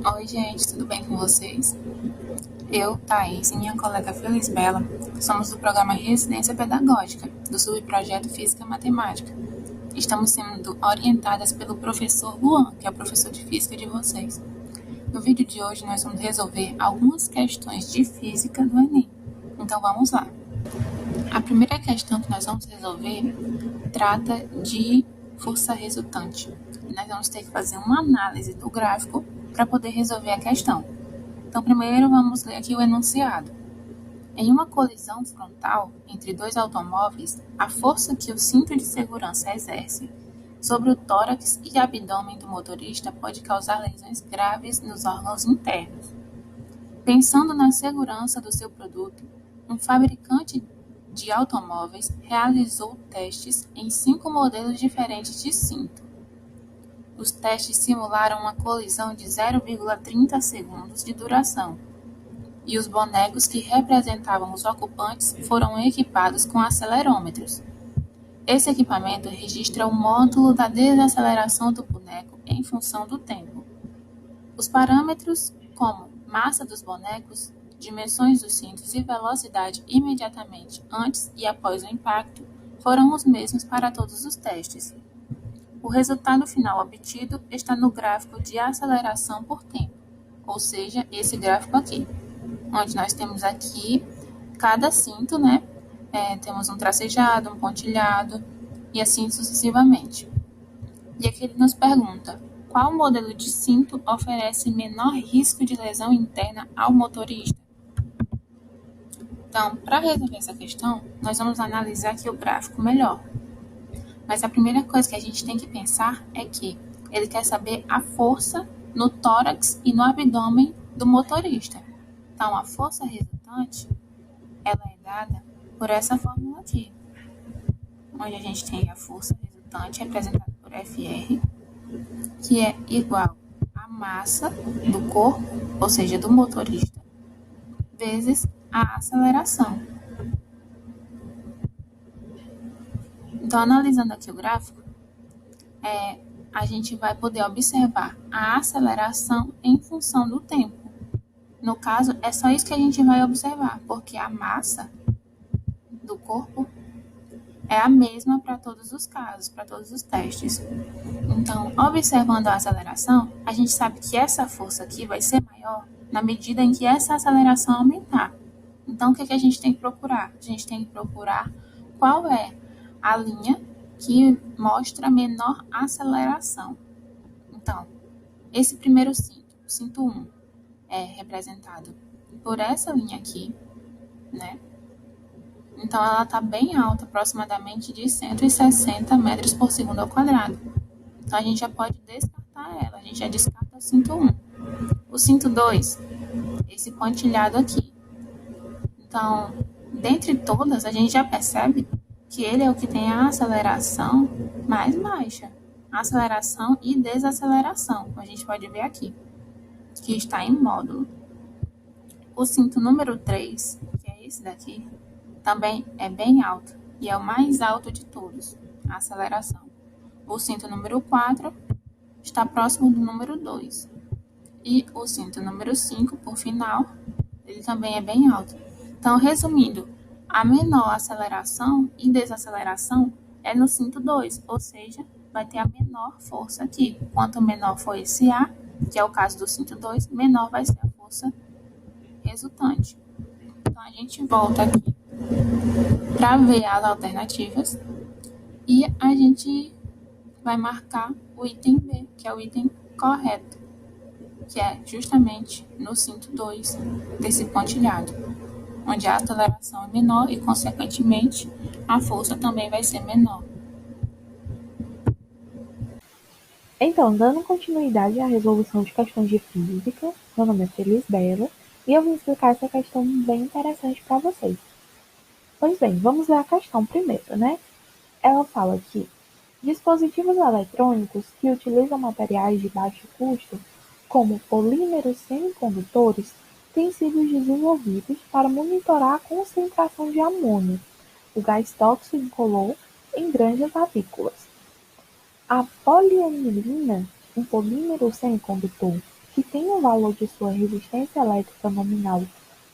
Oi, gente, tudo bem com vocês? Eu, Thaís e minha colega Felisbela somos do programa Residência Pedagógica, do subprojeto Física Matemática. Estamos sendo orientadas pelo professor Luan, que é o professor de física de vocês. No vídeo de hoje, nós vamos resolver algumas questões de física do Enem. Então, vamos lá. A primeira questão que nós vamos resolver trata de força resultante. Nós vamos ter que fazer uma análise do gráfico para poder resolver a questão. Então, primeiro vamos ler aqui o enunciado. Em uma colisão frontal entre dois automóveis, a força que o cinto de segurança exerce sobre o tórax e abdômen do motorista pode causar lesões graves nos órgãos internos. Pensando na segurança do seu produto, um fabricante de automóveis realizou testes em 5 modelos diferentes de cinto. Os testes simularam uma colisão de 0,30 segundos de duração, e os bonecos que representavam os ocupantes foram equipados com acelerômetros. Esse equipamento registra o módulo da desaceleração do boneco em função do tempo. Os parâmetros, como massa dos bonecos, dimensões dos cintos e velocidade imediatamente antes e após o impacto, foram os mesmos para todos os testes. O resultado final obtido está no gráfico de aceleração por tempo, ou seja, esse gráfico aqui, onde nós temos aqui cada cinto, né? Temos um tracejado, um pontilhado e assim sucessivamente. E aqui ele nos pergunta: qual modelo de cinto oferece menor risco de lesão interna ao motorista? Então, para resolver essa questão, nós vamos analisar aqui o gráfico melhor. Mas a primeira coisa que a gente tem que pensar é que ele quer saber a força no tórax e no abdômen do motorista. Então, a força resultante, ela é dada por essa fórmula aqui, onde a gente tem a força resultante representada por Fr, que é igual à massa do corpo, ou seja, do motorista, vezes a aceleração. Então, analisando aqui o gráfico, a gente vai poder observar a aceleração em função do tempo. No caso, é só isso que a gente vai observar, porque a massa do corpo é a mesma para todos os casos, para todos os testes. Então, observando a aceleração, a gente sabe que essa força aqui vai ser maior na medida em que essa aceleração aumentar. Então, o que a gente tem que procurar? A gente tem que procurar qual é a linha que mostra menor aceleração. Então, esse primeiro cinto, o cinto 1, é representado por essa linha aqui, né? Então, ela está bem alta, aproximadamente de 160 metros por segundo ao quadrado. Então, a gente já pode descartar ela. A gente já descarta o cinto 1. O cinto 2, esse pontilhado aqui. Então, dentre todas, a gente já percebe que ele é o que tem a aceleração mais baixa. Aceleração e desaceleração, como a gente pode ver aqui, que está em módulo. O cinto número 3, que é esse daqui, também é bem alto e é o mais alto de todos, a aceleração. O cinto número 4 está próximo do número 2. E o cinto número 5, por final, ele também é bem alto. Então, resumindo, a menor aceleração e desaceleração é no cinto 2, ou seja, vai ter a menor força aqui. Quanto menor for esse A, que é o caso do cinto 2, menor vai ser a força resultante. Então, a gente volta aqui para ver as alternativas e a gente vai marcar o item B, que é o item correto, que é justamente no cinto 2 desse pontilhado, onde a aceleração é menor e, consequentemente, a força também vai ser menor. Então, dando continuidade à resolução de questões de física, meu nome é Felisbela e eu vim explicar essa questão bem interessante para vocês. Pois bem, vamos ver a questão primeiro, né? Ela fala que dispositivos eletrônicos que utilizam materiais de baixo custo, como polímeros semicondutores, têm sido desenvolvidos para monitorar a concentração de amônio, o gás tóxico incolor, em granjas avícolas. A polianilina, um polímero semicondutor, que tem o valor de sua resistência elétrica nominal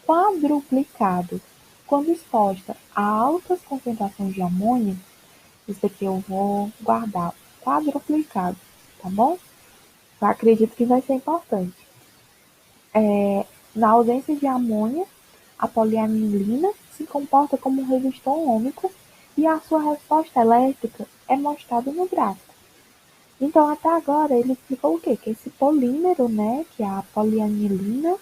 quadruplicado quando exposta a altas concentrações de amônia, isso aqui eu vou guardar, quadruplicado, tá bom? Eu acredito que vai ser importante. Na ausência de amônia, a polianilina se comporta como um resistor ômico e a sua resposta elétrica é mostrada no gráfico. Então, até agora, ele explicou o quê? Que esse polímero, né, que é a polianilina,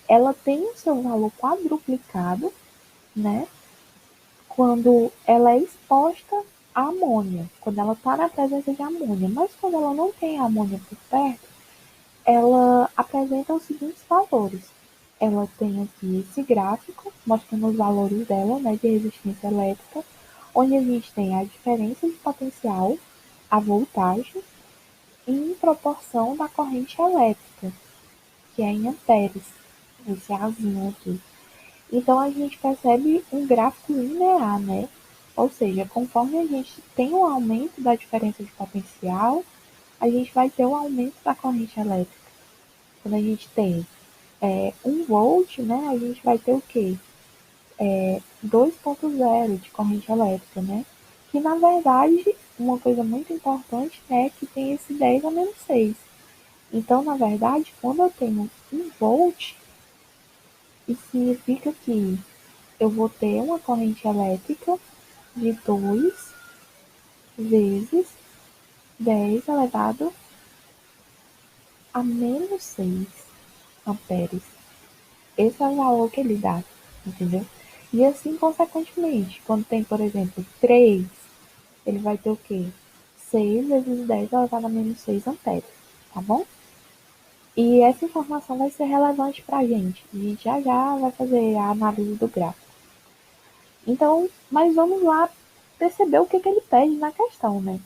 ela tem o seu valor quadruplicado, né, quando ela é exposta à amônia, quando ela está na presença de amônia. Mas quando ela não tem amônia por perto, ela apresenta os seguintes valores. Ela tem aqui esse gráfico mostrando os valores dela, né, de resistência elétrica, onde a gente tem a diferença de potencial, a voltagem, em proporção da corrente elétrica, que é em amperes, esse azinho aqui. Então a gente percebe um gráfico linear, né? Ou seja, conforme a gente tem um aumento da diferença de potencial, a gente vai ter um aumento da corrente elétrica. Quando a gente tem 1 volt, né, a gente vai ter o quê? 2,0 de corrente elétrica, né? Que na verdade, uma coisa muito importante é que tem esse 10 a menos 6. Então, na verdade, quando eu tenho 1 volt, isso significa que eu vou ter uma corrente elétrica de 2 vezes 10 elevado a menos 6 amperes. Esse é o valor que ele dá, entendeu? E assim, consequentemente, quando tem, por exemplo, 3, ele vai ter o quê? 6 vezes 10 elevado a menos 6 amperes, tá bom? E essa informação vai ser relevante para a gente. A gente já já vai fazer a análise do gráfico. Então, mas vamos lá perceber o que ele pede na questão, né?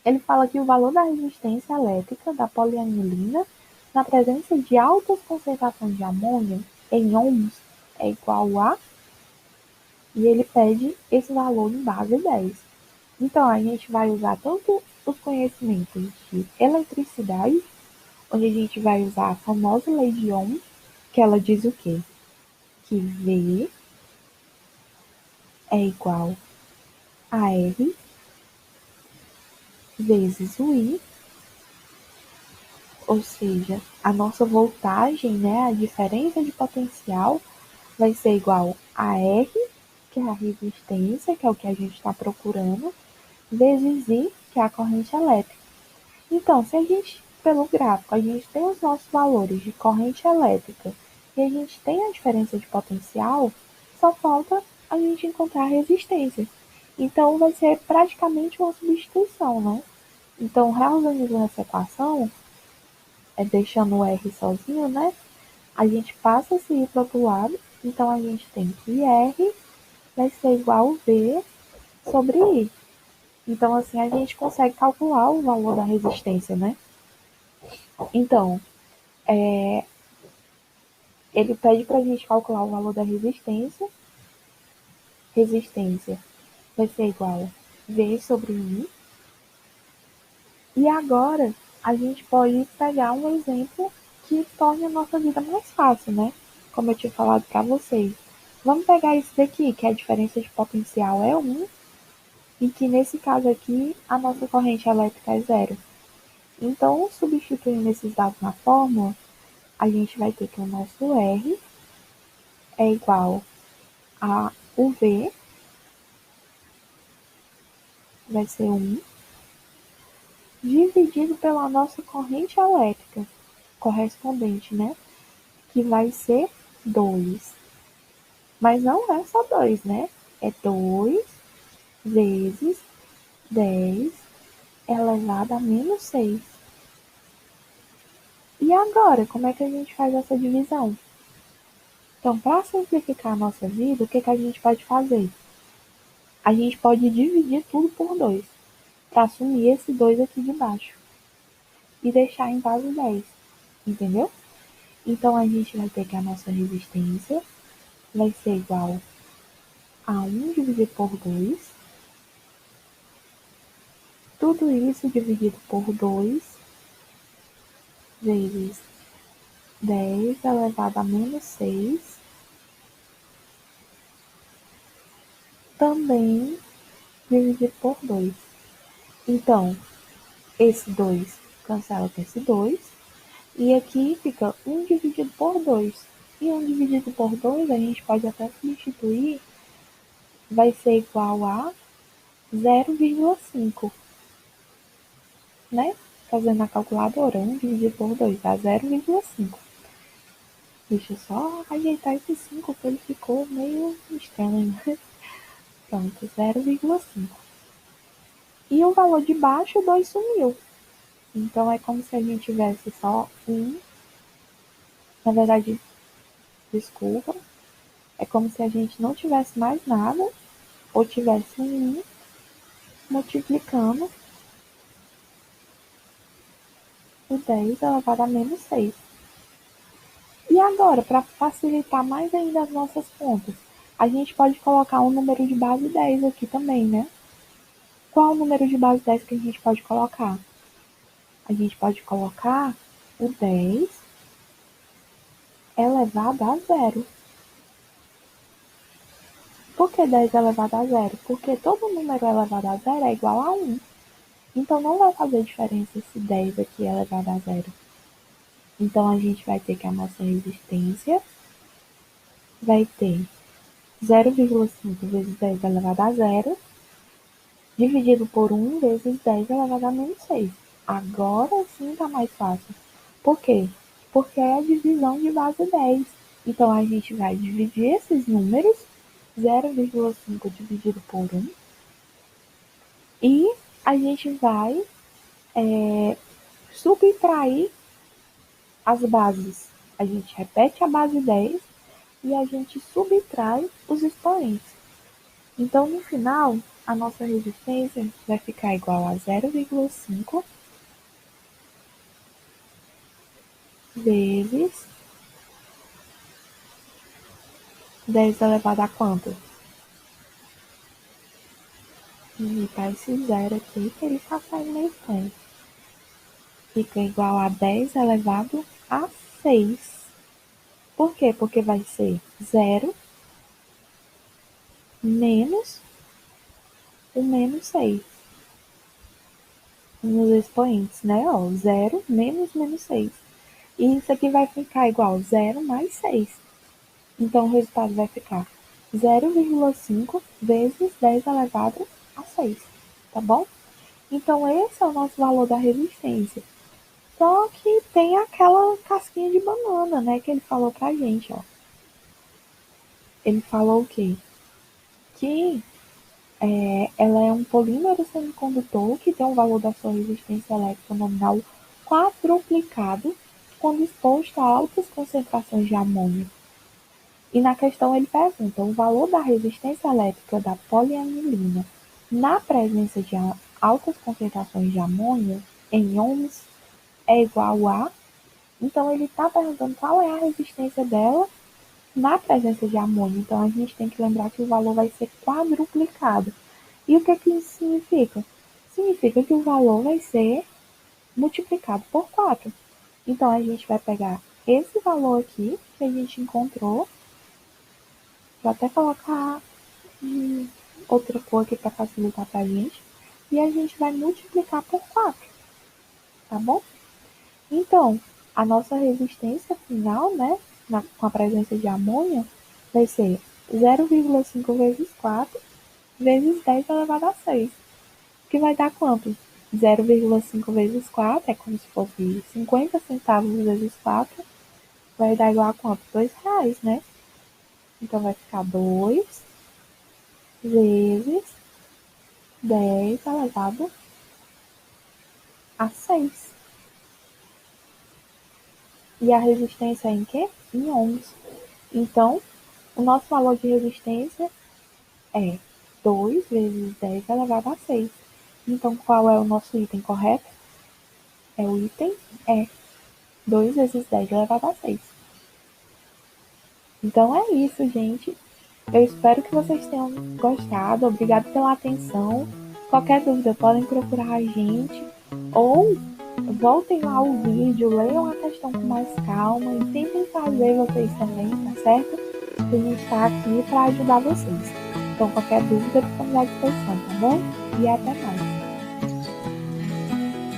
Ele fala que o valor da resistência elétrica da polianilina na presença de altas concentrações de amônia em ohms é igual a, e ele pede esse valor em base 10. Então, a gente vai usar tanto os conhecimentos de eletricidade, onde a gente vai usar a famosa lei de Ohm, que ela diz o quê? Que V é igual a R vezes o I, ou seja, a nossa voltagem, né, a diferença de potencial vai ser igual a R, que é a resistência, que é o que a gente está procurando, vezes I, que é a corrente elétrica. Então, se a gente, pelo gráfico, a gente tem os nossos valores de corrente elétrica e a gente tem a diferença de potencial, só falta a gente encontrar a resistência. Então, vai ser praticamente uma substituição, né? Então, reorganizando essa equação, deixando o R sozinho, né? A gente passa esse I para o outro lado, então a gente tem que R vai ser igual a V sobre I. Então, assim, a gente consegue calcular o valor da resistência, né? Então, ele pede para a gente calcular o valor da resistência. Resistência vai ser igual a V sobre I. E agora, a gente pode pegar um exemplo que torne a nossa vida mais fácil, né? Como eu tinha falado para vocês. Vamos pegar isso daqui, que a diferença de potencial é 1, e que nesse caso aqui, a nossa corrente elétrica é 0. Então, substituindo esses dados na fórmula, a gente vai ter que o nosso R é igual a o V, vai ser 1, dividido pela nossa corrente elétrica correspondente, né? Que vai ser 2. Mas não é só 2, né? É 2 vezes 10 elevado a menos 6. E agora, como é que a gente faz essa divisão? Então, para simplificar a nossa vida, o que, que a gente pode fazer? A gente pode dividir tudo por 2, para assumir esse 2 aqui de baixo. E deixar em base 10, entendeu? Então, a gente vai ter que a nossa resistência vai ser igual a 1 dividido por 2. Tudo isso dividido por 2 vezes 10 elevado a menos 6, também dividido por 2. Então, esse 2 cancela com esse 2, e aqui fica 1 dividido por 2. E 1 dividido por 2 a gente pode até substituir, vai ser igual a 0,5, né? Fazendo na calculadora, 1 dividido por 2 dá 0,5. Deixa eu só ajeitar esse 5, que ele ficou meio estranho. Pronto, 0,5. E o valor de baixo, 2 sumiu. Então, é como se a gente tivesse só 1. Na verdade, desculpa. É como se a gente não tivesse mais nada, ou tivesse um 1 multiplicando o 10 elevado a menos 6. E agora, para facilitar mais ainda as nossas contas, a gente pode colocar um número de base 10 aqui também, né? Qual o número de base 10 que a gente pode colocar? A gente pode colocar o 10 elevado a zero. Por que 10 elevado a zero? Porque todo número elevado a zero é igual a 1. Então, não vai fazer diferença esse 10 aqui elevado a zero. Então, a gente vai ter que a nossa resistência vai ter 0,5 vezes 10 elevado a zero, dividido por 1 vezes 10 elevado a menos 6. Agora sim está mais fácil. Por quê? Porque é a divisão de base 10. Então, a gente vai dividir esses números, 0,5 dividido por 1, e a gente vai subtrair as bases. A gente repete a base 10 e a gente subtrai os expoentes. Então, no final, a nossa resistência vai ficar igual a 0,5 vezes 10 elevado a quanto? Digitar esse zero aqui, que ele está saindo meio estranho. Fica igual a 10 elevado a 6. Por quê? Porque vai ser 0 menos o menos 6 nos expoentes, né? Ó, 0 menos menos 6. E isso aqui vai ficar igual a 0 mais 6. Então, o resultado vai ficar 0,5 vezes 10 elevado a 6, tá bom? Então, esse é o nosso valor da resistência. Só que tem aquela casquinha de banana, né, que ele falou pra gente, ó. Ele falou o quê? Que ela é um polímero semicondutor que tem um valor da sua resistência elétrica nominal quadruplicado quando exposto a altas concentrações de amônio. E na questão ele pergunta o valor da resistência elétrica da polianilina na presença de altas concentrações de amônio em ohms é igual a... Então ele está perguntando qual é a resistência dela na presença de amônio. Então a gente tem que lembrar que o valor vai ser quadruplicado. E o que isso significa? Significa que o valor vai ser multiplicado por 4. Então a gente vai pegar esse valor aqui que a gente encontrou. Vou até colocar outra cor aqui para facilitar para a gente. E a gente vai multiplicar por 4, tá bom? Então, a nossa resistência final, né, com a presença de amônio, vai ser 0,5 vezes 4 vezes 10 elevado a 6, que vai dar quanto? 0,5 vezes 4 é como se fosse 50 centavos vezes 4, vai dar igual a quanto? R$2, né? Então, vai ficar 2 vezes 10 elevado a 6. E a resistência é em quê? Em ohms. Então, o nosso valor de resistência é 2 vezes 10 elevado a 6. Então, qual é o nosso item correto? É o item E. 2 vezes 10 elevado a 6. Então, é isso, gente. Eu espero que vocês tenham gostado. Obrigado pela atenção. Qualquer dúvida, podem procurar a gente. Ou voltem lá o vídeo, leiam a questão com mais calma e tentem fazer vocês também, tá certo? A gente está aqui para ajudar vocês. Então, qualquer dúvida, estamos à disposição, tá bom? E até mais.